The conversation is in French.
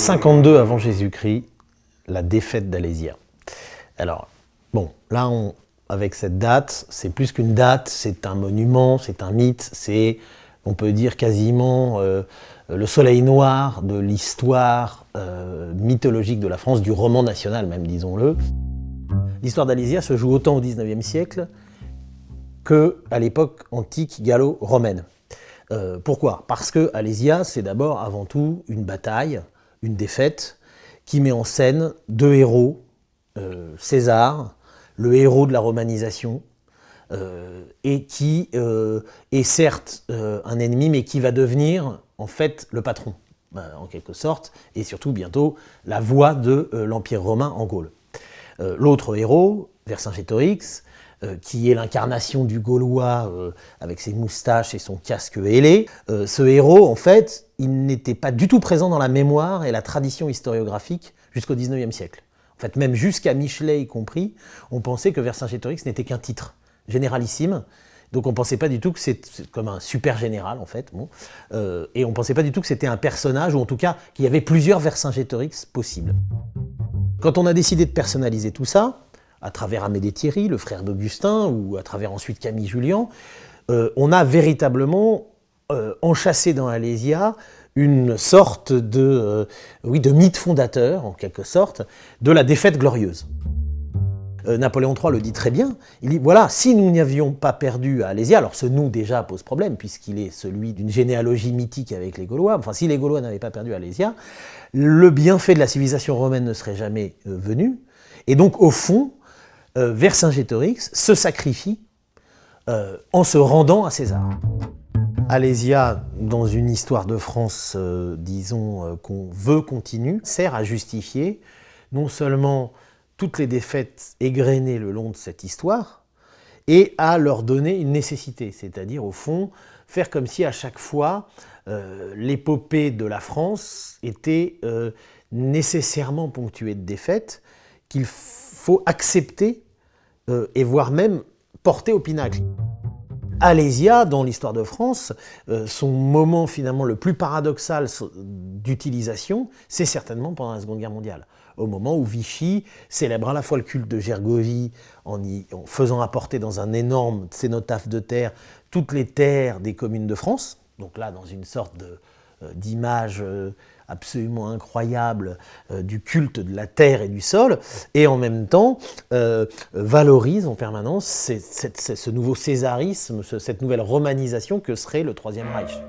52 avant Jésus-Christ, la défaite d'Alésia. Alors, bon, là, avec cette date, c'est plus qu'une date, c'est un monument, c'est un mythe, c'est, on peut dire quasiment, le soleil noir de l'histoire mythologique de la France, du roman national même, disons-le. L'histoire d'Alésia se joue autant au XIXe siècle qu'à l'époque antique gallo-romaine. Pourquoi ? Parce que Alésia, c'est d'abord, avant tout, une bataille, une défaite, qui met en scène deux héros, César, le héros de la romanisation, et qui est certes un ennemi, mais qui va devenir en fait le patron, en quelque sorte, et surtout bientôt la voix de l'Empire romain en Gaule. L'autre héros, Vercingétorix, qui est l'incarnation du Gaulois avec ses moustaches et son casque ailé. Ce héros, en fait, il n'était pas du tout présent dans la mémoire et la tradition historiographique jusqu'au XIXe siècle. En fait, même jusqu'à Michelet y compris, on pensait que Vercingétorix n'était qu'un titre généralissime. Donc on ne pensait pas du tout que c'était comme un super général, en fait. Bon. Et on ne pensait pas du tout que c'était un personnage, ou en tout cas qu'il y avait plusieurs Vercingétorix possibles. Quand on a décidé de personnaliser tout ça, à travers Amédée Thierry, le frère d'Augustin, ou à travers ensuite Camille Jullian, on a véritablement enchâssé dans Alésia une sorte de mythe fondateur, en quelque sorte, de la défaite glorieuse. Napoléon III le dit très bien, il dit, voilà, si nous n'avions pas perdu à Alésia, alors ce « nous » déjà pose problème, puisqu'il est celui d'une généalogie mythique avec les Gaulois, enfin si les Gaulois n'avaient pas perdu à Alésia, le bienfait de la civilisation romaine ne serait jamais venu, et donc au fond, Vercingétorix se sacrifie en se rendant à César. Alésia, dans une histoire de France, disons, qu'on veut continue, sert à justifier non seulement toutes les défaites égrenées le long de cette histoire, et à leur donner une nécessité, c'est-à-dire, au fond, faire comme si à chaque fois, l'épopée de la France était nécessairement ponctuée de défaites, qu'il faut accepter et voire même porter au pinacle. Alésia, dans l'histoire de France, son moment finalement le plus paradoxal d'utilisation, c'est certainement pendant la Seconde Guerre mondiale, au moment où Vichy célèbre à la fois le culte de Gergovie en faisant apporter dans un énorme cénotaphe de terre toutes les terres des communes de France, donc là dans une sorte d'image absolument incroyable du culte de la terre et du sol, et en même temps valorise en permanence ce nouveau césarisme, cette nouvelle romanisation que serait le Troisième Reich.